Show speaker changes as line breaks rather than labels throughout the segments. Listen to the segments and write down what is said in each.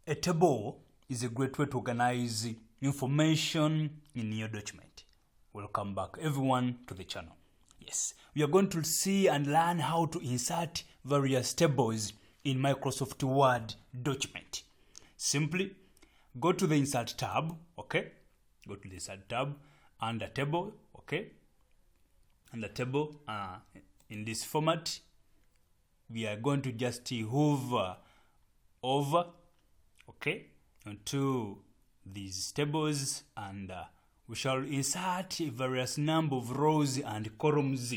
A table is a great way to organize information in your document. Welcome back everyone to the channel. Yes, we are going to see and learn how to insert various tables in Microsoft Word document. Simply go to the Insert tab, okay? Go to the Insert tab under Table, okay? Under Table, in this format, we are going to just hover over, okay, onto these tables, and we shall insert various number of rows and columns.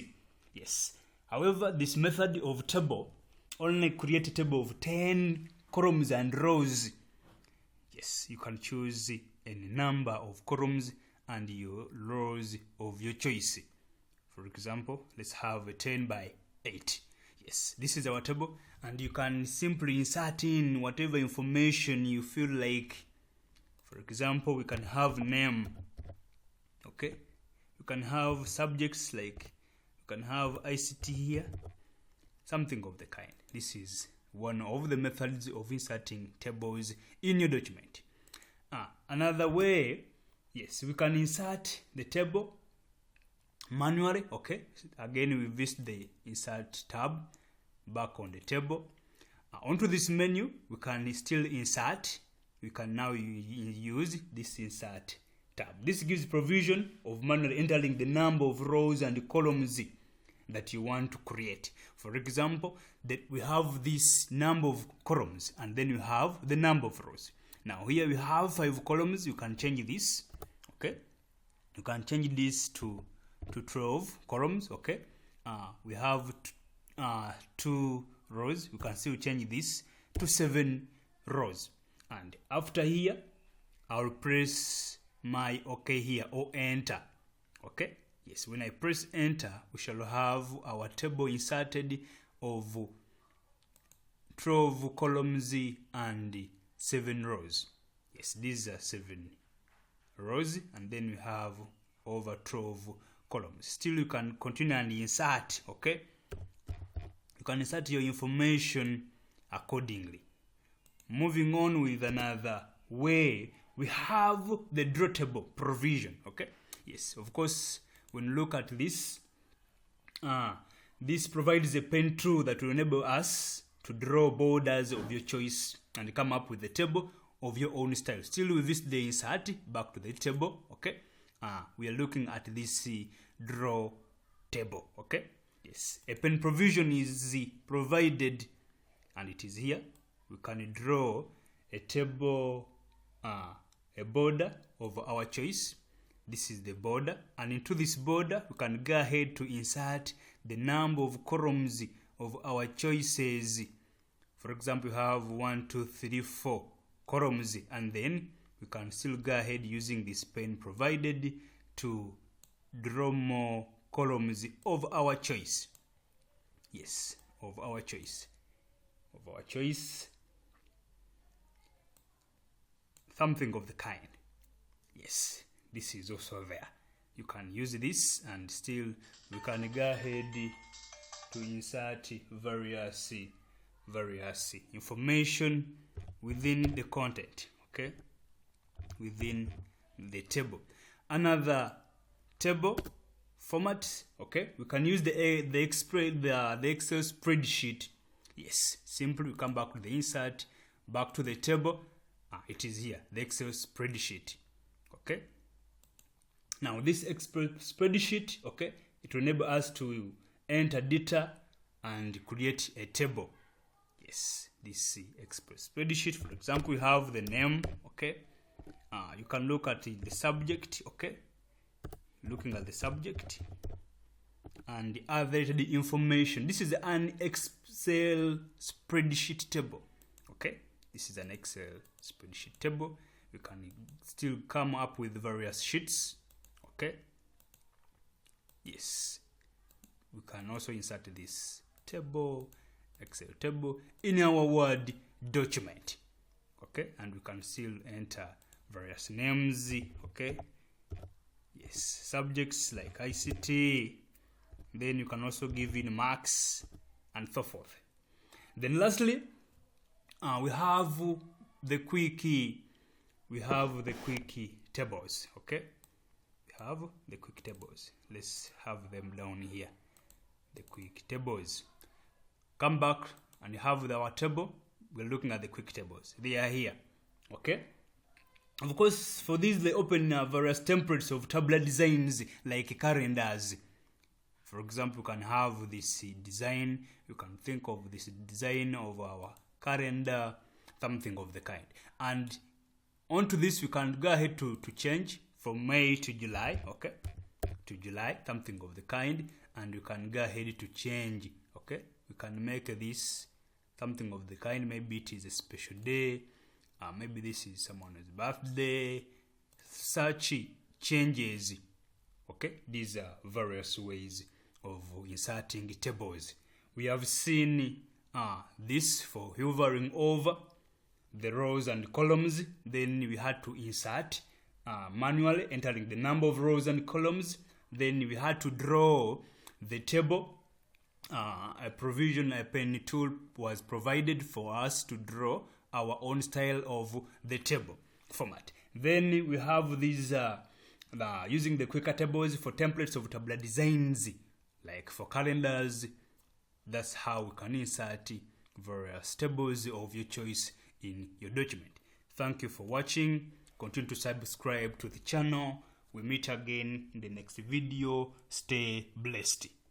Yes. However, this method of table only create a table of 10 columns and rows. Yes, you can choose any number of columns and your rows of your choice. For example, let's have a 10 by 8. Yes, this is our table, and you can simply insert in whatever information you feel like. For example, we can have name, okay? You can have subjects, like you can have ICT here, something of the kind. This is one of the methods of inserting tables in your document. Another way, yes, we can insert the table manually, okay? Again, we visit the Insert tab, back on the table. Onto this menu, we can still insert. We can now use this Insert tab. This gives provision of manually entering the number of rows and columns that you want to create. For example, that we have this number of columns, and then you have the number of rows. Now here we have 5 columns. You can change this, okay? You can change this to 12 columns, okay? We have 2 rows. You can still change this to 7 rows. And after here, I'll press my OK here, or enter, okay? Yes, when I press enter, we shall have our table inserted of 12 columns and 7 rows. Yes, these are 7 rows, and then we have over 12 columns. Still, you can continue and insert, okay? You can insert your information accordingly. Moving on with another way, we have the draw table provision, okay? Yes, of course, when you look at this, this provides a pen tool that will enable us to draw borders of your choice and come up with a table of your own style. Still with this, the insert, back to the table, okay? We are looking at this draw table, okay? Yes, a pen provision is provided, and it is here. We can draw a table, a border of our choice. This is the border, and into this border we can go ahead to insert the number of columns of our choices. For example, we have 1, 2, 3, 4 columns, and then we can still go ahead using this pen provided to draw more columns of our choice. Yes, of our choice. Of our choice. Something of the kind. Yes, this is also there. You can use this, and still we can go ahead to insert various information within the content, okay? Within the table. Another table format, okay? We can use the Excel spreadsheet. Yes, simply we come back to the insert, back to the table. It is here, the Excel spreadsheet, okay? Now this Excel spreadsheet, okay, it will enable us to enter data and create a table. Yes, this Excel spreadsheet. For example, we have the name, okay? You can look at the subject, okay? Looking at the subject and other information. This is an Excel spreadsheet table, okay? This is an Excel spreadsheet table. You can still come up with various sheets, okay? Yes, we can also insert this table, Excel table, in our Word document, okay? And we can still enter various names, okay? Yes, subjects like ICT. Then you can also give in marks and so forth. Then lastly, we have the quick tables. Okay, we have the quick tables. Let's have them down here. The quick tables. Come back and have our table. We're looking at the quick tables. They are here. Okay. Of course, for this they open various templates of tabular designs like calendars. For example, you can have this design. You can think of this design of our calendar, something of the kind. And onto this, we can go ahead to change from May to July. Okay, to July, something of the kind. And you can go ahead to change. Okay, we can make this something of the kind. Maybe it is a special day. Maybe this is someone's birthday. Such changes. Okay, these are various ways of inserting tables. We have seen this for hovering over the rows and columns. Then we had to insert manually, entering the number of rows and columns. Then we had to draw the table. A pen tool was provided for us to draw our own style of the table format. Then we have these using the quicker tables for templates of tabular designs, like for calendars. That's how we can insert various tables of your choice in your document. Thank you for watching. Continue to subscribe to the channel. We meet again in the next video. Stay blessed.